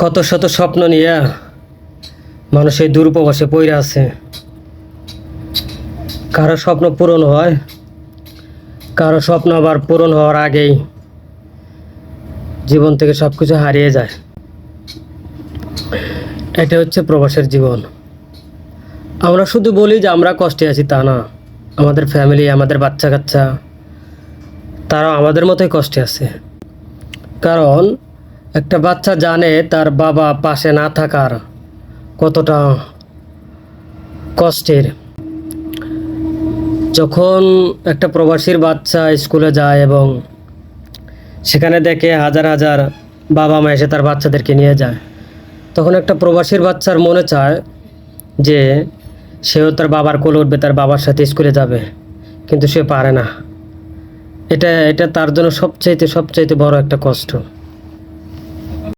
কত শত স্বপ্ন নিয়ে মানুষ এই দূরপ্রবাসে পইরা আছে। কারো স্বপ্ন পূরণ হয়, কারো স্বপ্ন আবার পূরণ হওয়ার আগেই জীবন থেকে সব কিছু হারিয়ে যায়। এটা হচ্ছে প্রবাসের জীবন। আমরা শুধু বলি যে আমরা কষ্টে আছি, তা না। আমাদের ফ্যামিলি, আমাদের বাচ্চা কাচ্চা, তারা আমাদের মতোই কষ্টে আছে। কারণ একটা বাচ্চা জানে তার বাবা পাশে না থাকার কতটা কষ্টের। যখন একটা প্রবাসীর বাচ্চা স্কুলে যায় এবং সেখানে দেখে হাজার হাজার বাবা মা এসে তার বাচ্চাদেরকে নিয়ে যায়, তখন একটা প্রবাসীর বাচ্চার মনে চায় যে সেও তার বাবার কোলে উঠবে, তার বাবার সাথে স্কুলে যাবে, কিন্তু সে পারে না। এটা তার জন্য সবচাইতে বড় একটা কষ্ট।